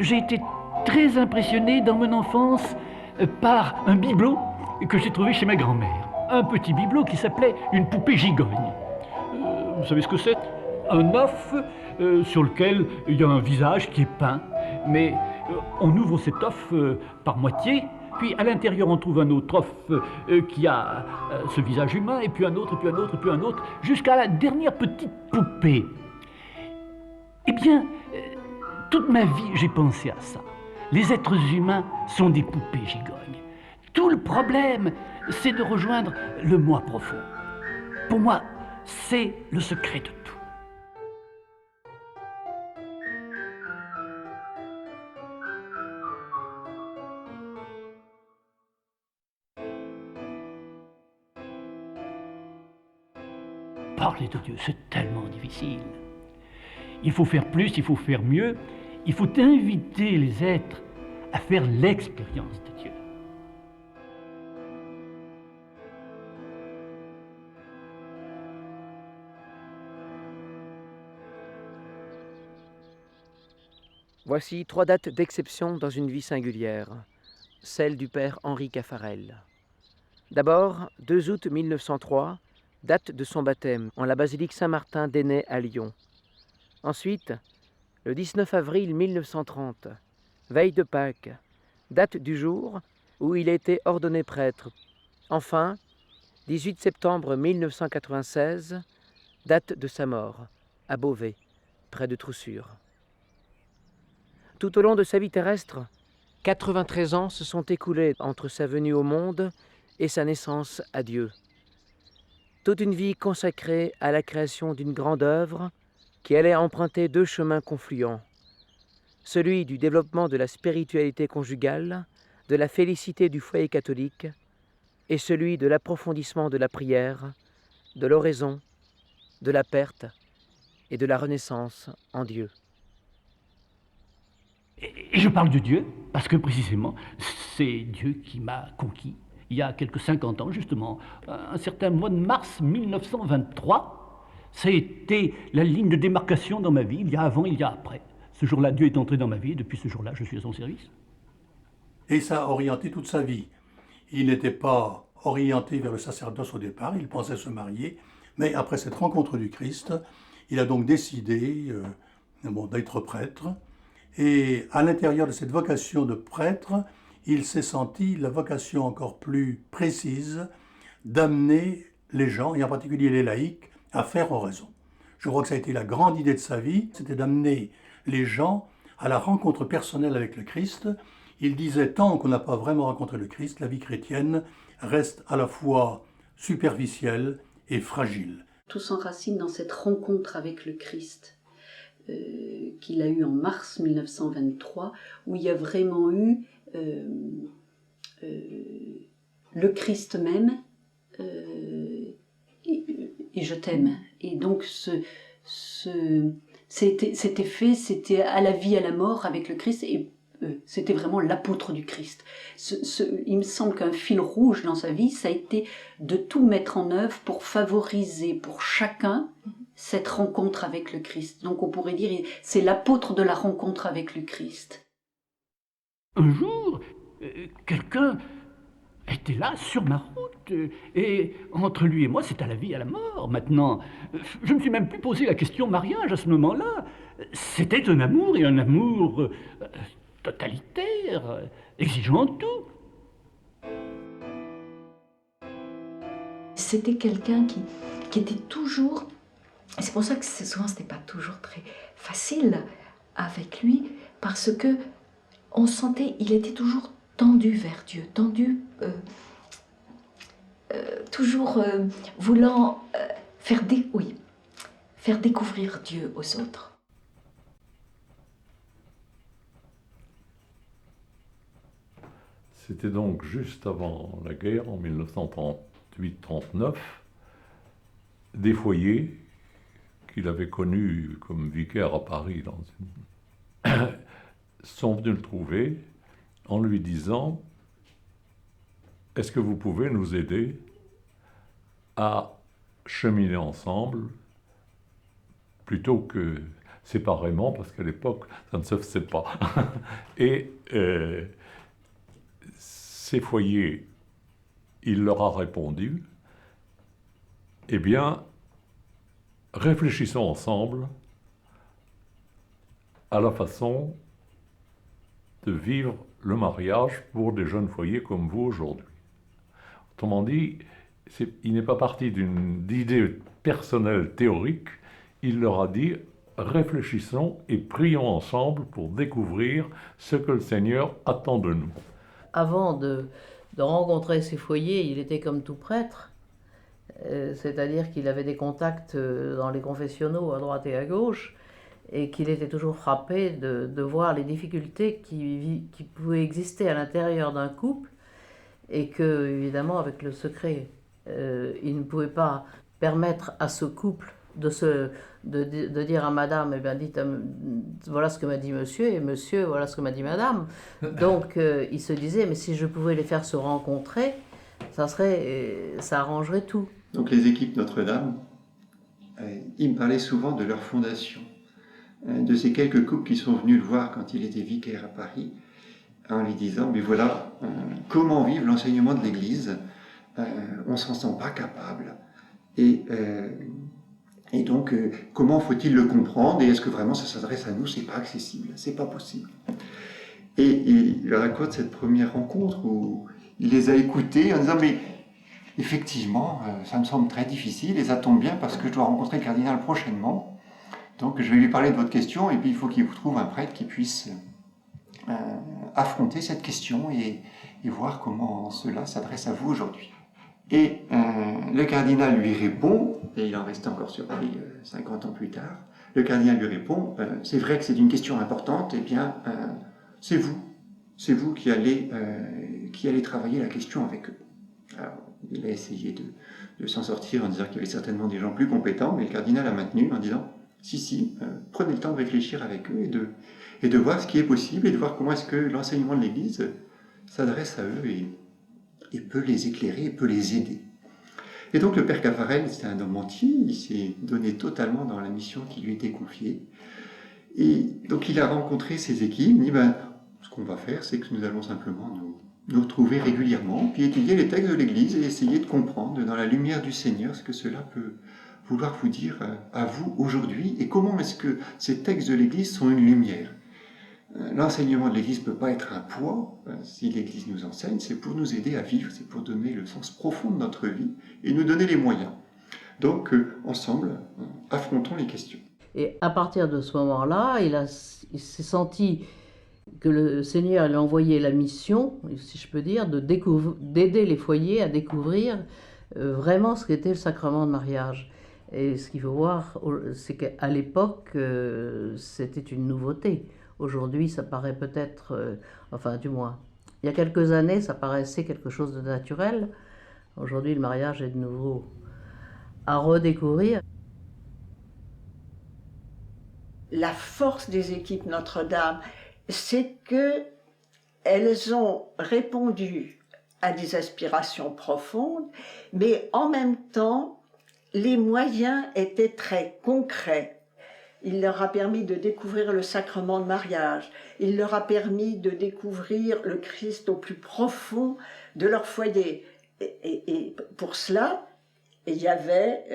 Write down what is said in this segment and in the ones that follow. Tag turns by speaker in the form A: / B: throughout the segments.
A: j'ai été très impressionné dans mon enfance par un bibelot que j'ai trouvé chez ma grand-mère. Un petit bibelot qui s'appelait une poupée gigogne. Vous savez ce que c'est? Un œuf sur lequel il y a un visage qui est peint. Mais on ouvre cet œuf par moitié, puis à l'intérieur on trouve un autre œuf qui a ce visage humain, et puis un autre, et puis un autre, et puis un autre, jusqu'à la dernière petite poupée. Eh bien, toute ma vie j'ai pensé à ça. Les êtres humains sont des poupées gigognes. Tout le problème, c'est de rejoindre le moi profond. Pour moi, c'est le secret de tout. Parler de Dieu, c'est tellement difficile. Il faut faire plus, il faut faire mieux. Il faut inviter les êtres à faire l'expérience de Dieu.
B: Voici 3 dates d'exception dans une vie singulière, celle du père Henri Caffarel. D'abord, 2 août 1903, date de son baptême en la basilique Saint-Martin d'Ainay à Lyon. Ensuite, le 19 avril 1930, veille de Pâques, date du jour où il a été ordonné prêtre. Enfin, 18 septembre 1996, date de sa mort, à Beauvais, près de Troussure. Tout au long de sa vie terrestre, 93 ans se sont écoulés entre sa venue au monde et sa naissance à Dieu. Toute une vie consacrée à la création d'une grande œuvre qui allait emprunter 2 chemins confluents, celui du développement de la spiritualité conjugale, de la félicité du foyer catholique, et celui de l'approfondissement de la prière, de l'oraison, de la perte et de la renaissance en Dieu.
A: Et je parle de Dieu parce que précisément, c'est Dieu qui m'a conquis. Il y a quelques 50 ans, justement, un certain mois de mars 1923, ça a été la ligne de démarcation dans ma vie. Il y a avant, il y a après. Ce jour-là, Dieu est entré dans ma vie, et depuis ce jour-là, je suis à son service.
C: Et ça a orienté toute sa vie. Il n'était pas orienté vers le sacerdoce au départ, il pensait se marier, mais après cette rencontre du Christ, il a donc décidé d'être prêtre. Et à l'intérieur de cette vocation de prêtre, il s'est senti la vocation encore plus précise d'amener les gens, et en particulier les laïcs, à faire oraison. Je crois que ça a été la grande idée de sa vie, c'était d'amener les gens à la rencontre personnelle avec le Christ. Il disait, tant qu'on n'a pas vraiment rencontré le Christ, la vie chrétienne reste à la fois superficielle et fragile.
D: Tout s'enracine dans cette rencontre avec le Christ qu'il a eue en mars 1923, où il y a vraiment eu le Christ même, et je t'aime. Et donc c'était fait, c'était à la vie, à la mort avec le Christ, et c'était vraiment l'apôtre du Christ. Il me semble qu'un fil rouge dans sa vie, ça a été de tout mettre en œuvre pour favoriser pour chacun cette rencontre avec le Christ. Donc on pourrait dire, c'est l'apôtre de la rencontre avec le Christ.
A: Un jour, quelqu'un était là sur ma route, et entre lui et moi, c'est à la vie, à la mort. Maintenant, je ne me suis même plus posé la question mariage à ce moment-là. C'était un amour, et un amour totalitaire, exigeant de tout.
E: C'était quelqu'un qui était toujours... C'est pour ça que souvent c'était pas toujours très facile avec lui, parce que on sentait, il était toujours tendu vers Dieu, tendu, toujours voulant faire découvrir Dieu aux autres.
F: C'était donc juste avant la guerre, en 1938-39, des foyers qu'il avait connus comme vicaire à Paris sont venus le trouver en lui disant « Est-ce que vous pouvez nous aider à cheminer ensemble plutôt que séparément, parce qu'à l'époque, ça ne se faisait pas. Et ces foyers, il leur a répondu, eh bien, réfléchissons ensemble à la façon de vivre le mariage pour des jeunes foyers comme vous aujourd'hui. Autrement dit, il n'est pas parti d'une idée personnelle théorique, il leur a dit réfléchissons et prions ensemble pour découvrir ce que le Seigneur attend de nous.
G: Avant de rencontrer ces foyers, il était comme tout prêtre, c'est-à-dire qu'il avait des contacts dans les confessionnaux à droite et à gauche, et qu'il était toujours frappé de voir les difficultés qui pouvaient exister à l'intérieur d'un couple, et que, évidemment, avec le secret, il ne pouvait pas permettre à ce couple de dire à madame, eh bien, dites, voilà ce que m'a dit monsieur, et monsieur, voilà ce que m'a dit madame. Donc, il se disait, mais si je pouvais les faire se rencontrer, ça arrangerait tout.
H: Donc, les équipes Notre-Dame, ils me parlaient souvent de leur fondation, de ces quelques couples qui sont venus le voir quand il était vicaire à Paris, en lui disant, mais voilà, comment vivre l'enseignement de l'Église, on ne s'en sent pas capable, et donc, comment faut-il le comprendre, et est-ce que vraiment ça s'adresse à nous, c'est pas accessible, c'est pas possible. Et il raconte cette première rencontre où il les a écoutés en disant, mais effectivement, ça me semble très difficile, et ça tombe bien parce que je dois rencontrer le cardinal prochainement. Donc je vais lui parler de votre question, et puis il faut qu'il vous trouve un prêtre qui puisse affronter cette question et voir comment cela s'adresse à vous aujourd'hui. Et le cardinal lui répond, et il en reste encore sur Paris 50 ans plus tard, le cardinal lui répond, c'est vrai que c'est une question importante, eh bien c'est vous qui allez travailler la question avec eux. Alors, il a essayé de s'en sortir en disant qu'il y avait certainement des gens plus compétents, mais le cardinal a maintenu en disant, si, prenez le temps de réfléchir avec eux et de voir ce qui est possible et de voir comment est-ce que l'enseignement de l'Église s'adresse à eux et peut les éclairer et peut les aider. Et donc le père Caffarel, c'est un homme entier, il s'est donné totalement dans la mission qui lui était confiée. Et donc il a rencontré ses équipes, il dit, ce qu'on va faire, c'est que nous allons simplement nous retrouver régulièrement, puis étudier les textes de l'Église et essayer de comprendre dans la lumière du Seigneur ce que cela peut vouloir vous dire à vous aujourd'hui, et comment est-ce que ces textes de l'Église sont une lumière. L'enseignement de l'Église ne peut pas être un poids. Si l'Église nous enseigne, c'est pour nous aider à vivre, c'est pour donner le sens profond de notre vie et nous donner les moyens. Donc, ensemble, affrontons les questions.
G: Et à partir de ce moment-là, il s'est senti que le Seigneur lui a envoyé la mission, si je peux dire, d'aider les foyers à découvrir vraiment ce qu'était le sacrement de mariage. Et ce qu'il faut voir, c'est qu'à l'époque, c'était une nouveauté. Aujourd'hui, ça paraît peut-être, enfin du moins, il y a quelques années, ça paraissait quelque chose de naturel. Aujourd'hui, le mariage est de nouveau à redécouvrir.
I: La force des équipes Notre-Dame, c'est qu'elles ont répondu à des aspirations profondes, mais en même temps, les moyens étaient très concrets. Il leur a permis de découvrir le sacrement de mariage. Il leur a permis de découvrir le Christ au plus profond de leur foyer. Et pour cela, il y avait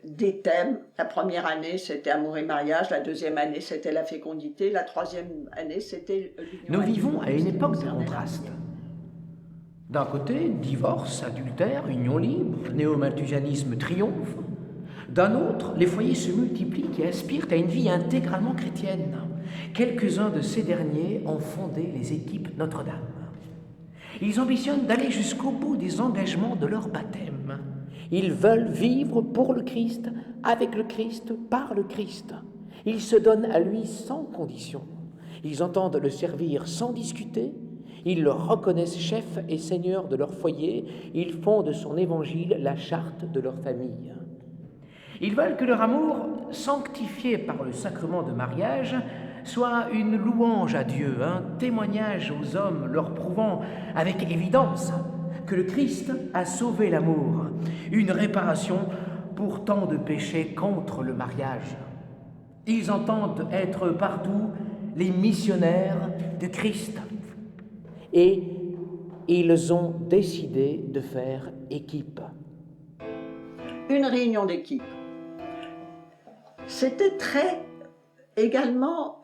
I: des thèmes. La première année, c'était amour et mariage. La deuxième année, c'était la fécondité. La troisième année, c'était l'union.
J: Nous vivons à une époque de contraste. D'un côté, divorce, adultère, union libre, néo-malthusianisme triomphe. D'un autre, les foyers se multiplient et aspirent à une vie intégralement chrétienne. Quelques-uns de ces derniers ont fondé les équipes Notre-Dame. Ils ambitionnent d'aller jusqu'au bout des engagements de leur baptême. Ils veulent vivre pour le Christ, avec le Christ, par le Christ. Ils se donnent à lui sans condition. Ils entendent le servir sans discuter. Ils le reconnaissent chef et seigneur de leur foyer. Ils font de son évangile la charte de leur famille. Ils veulent que leur amour, sanctifié par le sacrement de mariage, soit une louange à Dieu, un témoignage aux hommes leur prouvant avec évidence que le Christ a sauvé l'amour, une réparation pour tant de péchés contre le mariage. Ils entendent être partout les missionnaires de Christ. Et ils ont décidé de faire équipe.
I: Une réunion d'équipe. C'était très également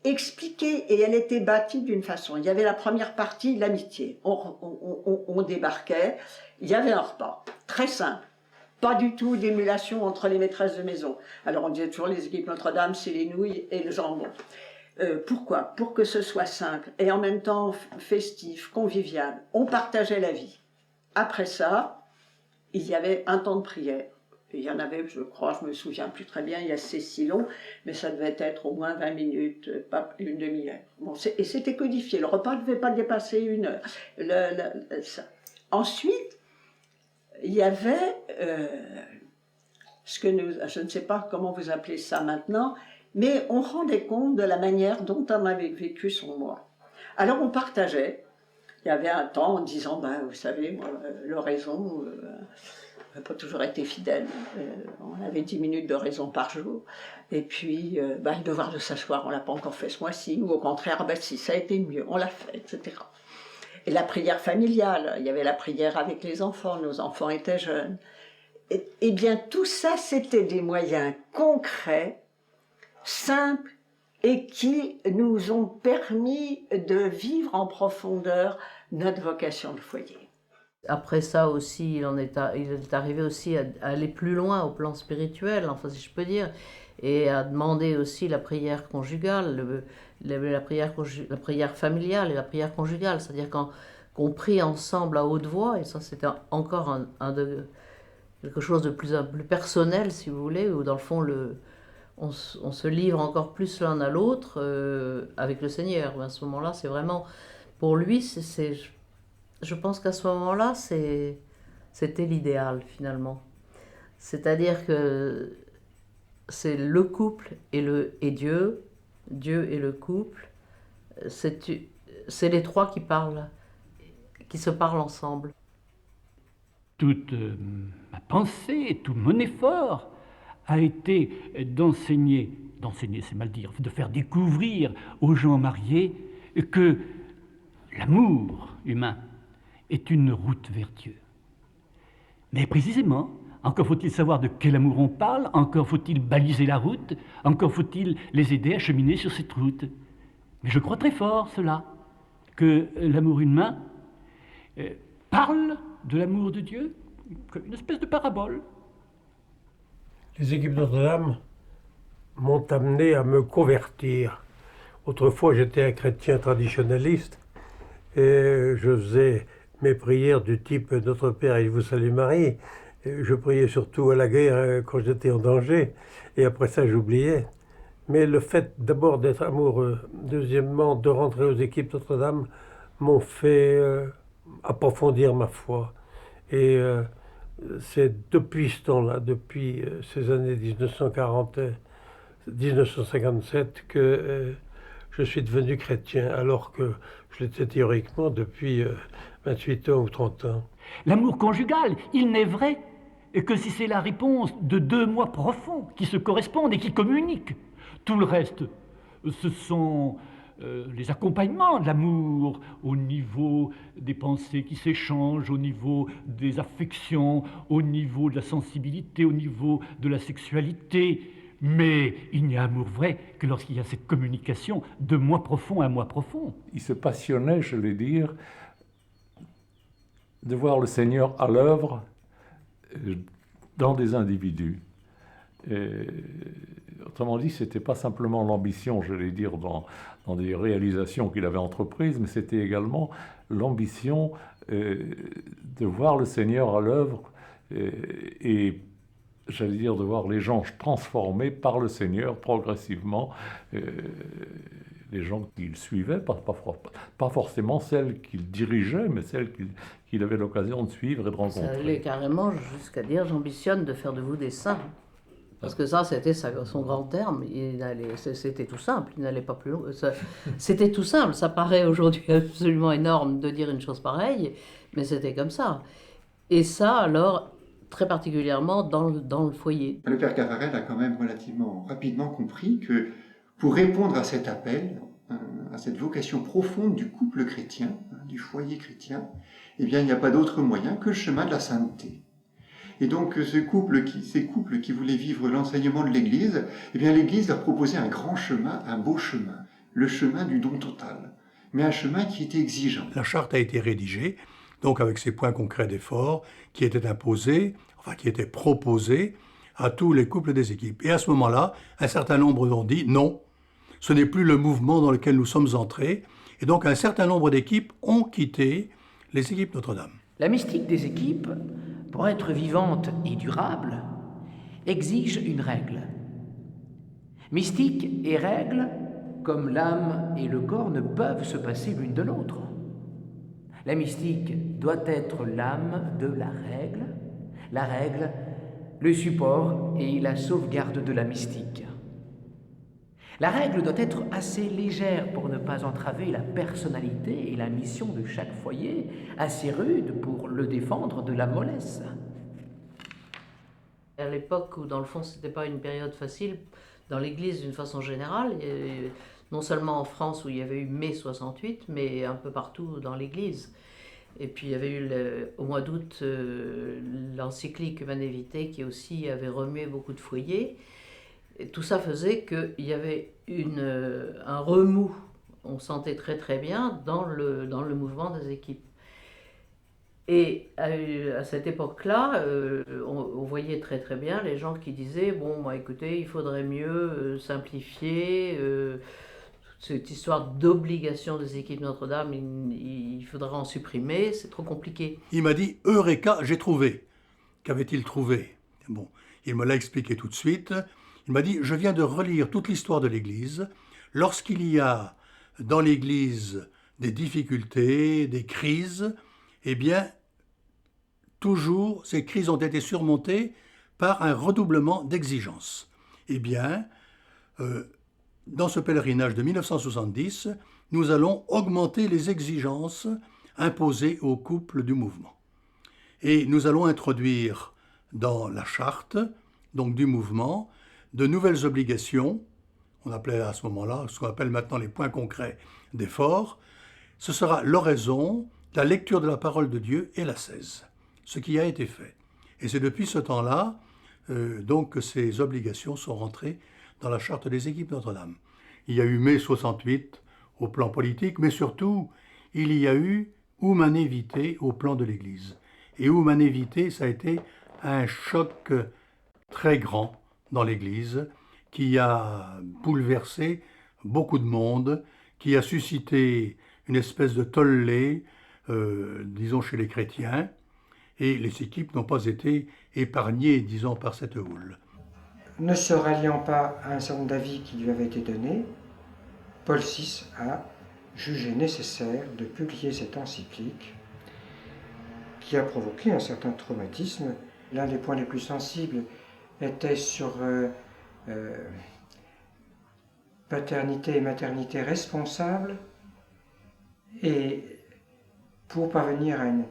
I: expliqué et elle était bâtie d'une façon. Il y avait la première partie, l'amitié. On débarquait, il y avait un repas, très simple. Pas du tout d'émulation entre les maîtresses de maison. Alors on disait toujours les équipes Notre-Dame, c'est les nouilles et le jambon. Pourquoi? Pour que ce soit simple et en même temps festif, convivial. On partageait la vie. Après ça, il y avait un temps de prière. Il y en avait, je crois, je me souviens plus très bien, il y a c'est si long, mais ça devait être au moins 20 minutes, pas une demi-heure. Bon, et c'était codifié, le repas ne devait pas dépasser une heure. Ensuite, il y avait ce que je ne sais pas comment vous appelez ça maintenant, mais on rendait compte de la manière dont on avait vécu son mois. Alors on partageait, il y avait un temps en disant, vous savez, moi, l'oraison n'a pas toujours été fidèle. On avait 10 minutes d'oraison par jour. Et puis, le devoir de s'asseoir, on ne l'a pas encore fait ce mois-ci, ou au contraire, si ça a été mieux, on l'a fait, etc. Et la prière familiale, il y avait la prière avec les enfants, nos enfants étaient jeunes. Et bien, tout ça, c'était des moyens concrets, simples, et qui nous ont permis de vivre en profondeur notre vocation de foyer.
G: Après ça aussi, il est arrivé aussi à aller plus loin au plan spirituel, enfin si je peux dire, et à demander aussi la prière conjugale, la prière familiale et la prière conjugale, c'est-à-dire qu'on prie ensemble à haute voix, et ça c'était encore quelque chose de plus personnel, si vous voulez, où dans le fond on se livre encore plus l'un à l'autre avec le Seigneur. À ce moment-là, c'est vraiment, pour lui, je pense qu'à ce moment-là, c'était l'idéal finalement. C'est-à-dire que c'est le couple et Dieu et le couple, c'est les trois qui se parlent ensemble.
A: Toute ma pensée, tout mon effort a été d'enseigner c'est mal dire, de faire découvrir aux gens mariés que l'amour humain est une route vers Dieu. Mais précisément, encore faut-il savoir de quel amour on parle, encore faut-il baliser la route, encore faut-il les aider à cheminer sur cette route. Mais je crois très fort cela, que l'amour humain parle de l'amour de Dieu comme une espèce de parabole.
K: Les équipes Notre-Dame m'ont amené à me convertir. Autrefois, j'étais un chrétien traditionnaliste et je faisais mes prières du type « Notre Père, il vous salue Marie ». Je priais surtout à la guerre quand j'étais en danger et après ça, j'oubliais. Mais le fait d'abord d'être amoureux, deuxièmement de rentrer aux équipes Notre-Dame, m'ont fait approfondir ma foi. Et c'est depuis ce temps-là, depuis ces années 1957, que je suis devenu chrétien, alors que je l'étais théoriquement depuis 28 ans ou 30 ans.
A: L'amour conjugal, il n'est vrai que si c'est la réponse de deux moi profonds qui se correspondent et qui communiquent. Tout le reste, ce sont les accompagnements de l'amour au niveau des pensées qui s'échangent, au niveau des affections, au niveau de la sensibilité, au niveau de la sexualité. Mais il n'y a amour vrai que lorsqu'il y a cette communication de moi profond à moi profond.
F: Il se passionnait, je vais dire, de voir le Seigneur à l'œuvre dans des individus. Et, autrement dit, ce n'était pas simplement l'ambition, je vais dire, dans des réalisations qu'il avait entreprises, mais c'était également l'ambition de voir le Seigneur à l'œuvre et j'allais dire, de voir les gens transformés par le Seigneur progressivement, les gens qu'il suivait, pas forcément celles qu'il dirigeait, mais celles qu'il avait l'occasion de suivre et de rencontrer.
G: Ça allait carrément jusqu'à dire « j'ambitionne de faire de vous des saints ». Parce que ça, c'était son grand terme, c'était tout simple, il n'allait pas plus loin. C'était tout simple, ça paraît aujourd'hui absolument énorme de dire une chose pareille, mais c'était comme ça. Et ça, alors, très particulièrement dans le foyer.
H: Le père Caffarel a quand même relativement rapidement compris que pour répondre à cet appel, à cette vocation profonde du couple chrétien, du foyer chrétien, eh bien, il n'y a pas d'autre moyen que le chemin de la sainteté. Et donc, ces couples qui voulaient vivre l'enseignement de l'Église, eh bien, l'Église a proposé un grand chemin, un beau chemin, le chemin du don total, mais un chemin qui était exigeant.
C: La charte a été rédigée, donc avec ces points concrets d'effort qui étaient imposés, enfin qui étaient proposés à tous les couples des équipes. Et à ce moment-là, un certain nombre ont dit non, ce n'est plus le mouvement dans lequel nous sommes entrés, et donc un certain nombre d'équipes ont quitté les équipes Notre-Dame.
J: La mystique des équipes, pour être vivante et durable, exige une règle. Mystique et règle, comme l'âme et le corps, ne peuvent se passer l'une de l'autre. La mystique doit être l'âme de la règle, le support et la sauvegarde de la mystique. La règle doit être assez légère pour ne pas entraver la personnalité et la mission de chaque foyer, assez rude pour le défendre de la mollesse.
G: À l'époque où, dans le fond, c'était pas une période facile, dans l'Église d'une façon générale, non seulement en France où il y avait eu mai 68, mais un peu partout dans l'Église. Et puis il y avait eu au mois d'août l'encyclique Humanae Vitae qui aussi avait remué beaucoup de foyers. Et tout ça faisait qu'il y avait un remous, on sentait très très bien dans le mouvement des équipes. Et à cette époque-là, on voyait très très bien les gens qui disaient « Bon, bah, écoutez, il faudrait mieux simplifier cette histoire d'obligation des équipes Notre-Dame, il faudrait en supprimer, c'est trop compliqué. »
C: Il m'a dit « Eureka, j'ai trouvé ». Qu'avait-il trouvé? Bon, il me l'a expliqué tout de suite. Il m'a dit « Je viens de relire toute l'histoire de l'Église. Lorsqu'il y a dans l'Église des difficultés, des crises, eh bien, toujours, ces crises ont été surmontées par un redoublement d'exigence. Eh bien, dans ce pèlerinage de 1970, nous allons augmenter les exigences imposées aux couples du mouvement. Et nous allons introduire dans la charte, donc du mouvement, de nouvelles obligations, on appelait à ce moment-là, ce qu'on appelle maintenant les points concrets d'effort. Ce sera l'oraison, la lecture de la parole de Dieu et l'ascèse, ce qui a été fait. Et c'est depuis ce temps-là donc que ces obligations sont rentrées dans la charte des équipes Notre-Dame. Il y a eu mai 68 au plan politique, mais surtout, il y a eu Humanae Vitae au plan de l'Église. Et Humanae Vitae, ça a été un choc très grand dans l'Église, qui a bouleversé beaucoup de monde, qui a suscité une espèce de tollé, disons, chez les chrétiens, et les équipes n'ont pas été épargnées, disons, par cette houle.
L: Ne se ralliant pas à un certain nombre d'avis qui lui avait été donné, Paul VI a jugé nécessaire de publier cette encyclique qui a provoqué un certain traumatisme. L'un des points les plus sensibles était sur paternité et maternité responsables, et pour parvenir à une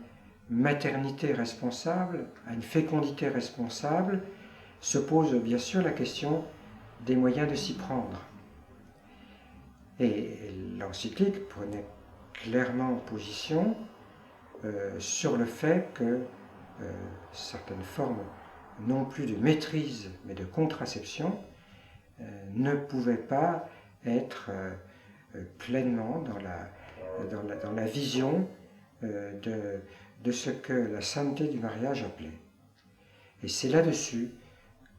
L: maternité responsable, à une fécondité responsable, se pose bien sûr la question des moyens de s'y prendre. Et l'encyclique prenait clairement position sur le fait que certaines formes, non plus de maîtrise, mais de contraception, ne pouvaient pas être pleinement dans la vision de ce que la sainteté du mariage appelait. Et c'est là-dessus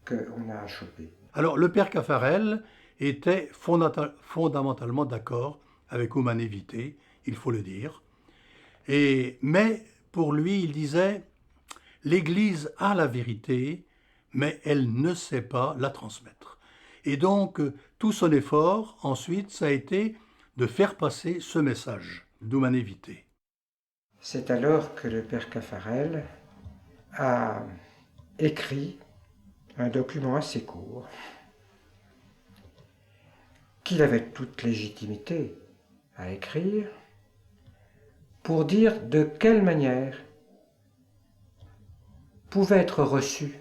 L: qu'on a chopé.
C: Alors, le père Caffarel était fondamentalement d'accord avec Humanae Vitae, il faut le dire. Mais pour lui, il disait, l'Église a la vérité, mais elle ne sait pas la transmettre. Et donc, tout son effort, ensuite, ça a été de faire passer ce message d'Humanae Vitae.
L: C'est alors que le père Caffarel a écrit un document assez court, qu'il avait toute légitimité à écrire, pour dire de quelle manière pouvaient être reçues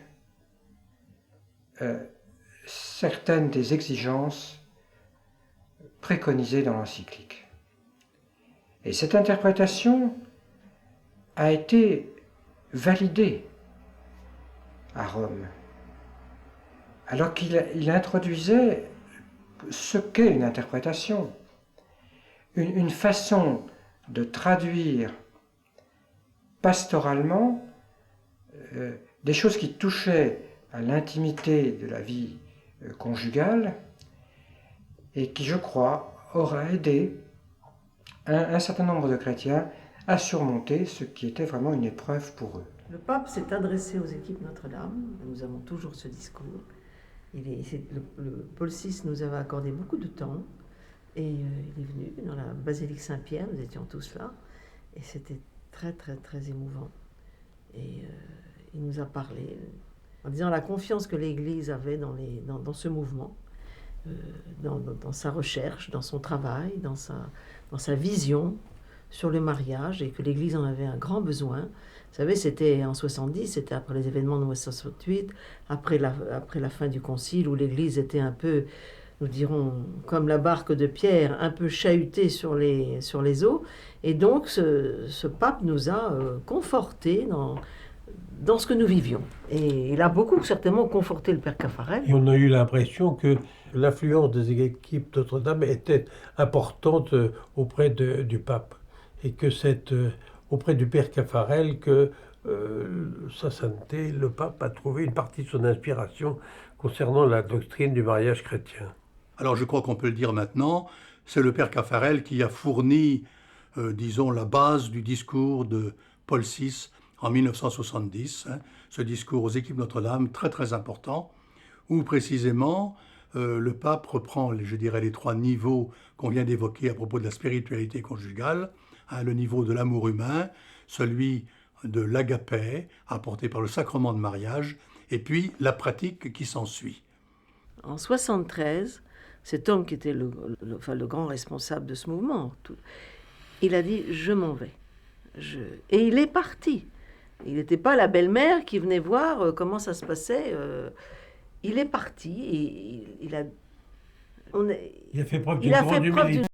L: certaines des exigences préconisées dans l'encyclique. Et cette interprétation a été validée à Rome, alors qu'il introduisait ce qu'est une interprétation, une façon de traduire pastoralement des choses qui touchaient à l'intimité de la vie conjugale et qui, je crois, aura aidé un certain nombre de chrétiens à surmonter ce qui était vraiment une épreuve pour eux.
G: Le pape s'est adressé aux équipes Notre-Dame, nous avons toujours ce discours. Paul VI nous avait accordé beaucoup de temps et il est venu dans la basilique Saint-Pierre, nous étions tous là, et c'était très très très émouvant. Et il nous a parlé en disant la confiance que l'Église avait dans ce mouvement, dans sa recherche, dans son travail, dans sa vision sur le mariage, et que l'Église en avait un grand besoin. Vous savez, c'était en 70, c'était après les événements de 1968, après la fin du Concile, où l'Église était un peu, nous dirons, comme la barque de Pierre, un peu chahutée sur les eaux. Et donc, ce pape nous a confortés dans ce que nous vivions. Et il a beaucoup, certainement, conforté le père Caffarel.
K: Et on a eu l'impression que l'influence des équipes Notre-Dame était importante auprès du pape. Et que c'est auprès du père Caffarel que Sa Sainteté, le pape, a trouvé une partie de son inspiration concernant la doctrine du mariage chrétien.
C: Alors je crois qu'on peut le dire maintenant, c'est le père Caffarel qui a fourni, disons, la base du discours de Paul VI en 1970, ce discours aux équipes Notre-Dame, très très important, où précisément le pape reprend, je dirais, les trois niveaux qu'on vient d'évoquer à propos de la spiritualité conjugale, le niveau de l'amour humain, celui de l'agapé, apporté par le sacrement de mariage, et puis la pratique qui s'ensuit.
G: En 1973, cet homme qui était le grand responsable de ce mouvement, il a dit « je m'en vais ». Et il est parti. Il n'était pas la belle-mère qui venait voir comment ça se passait. Il est parti et il a fait preuve d'une grande humilité.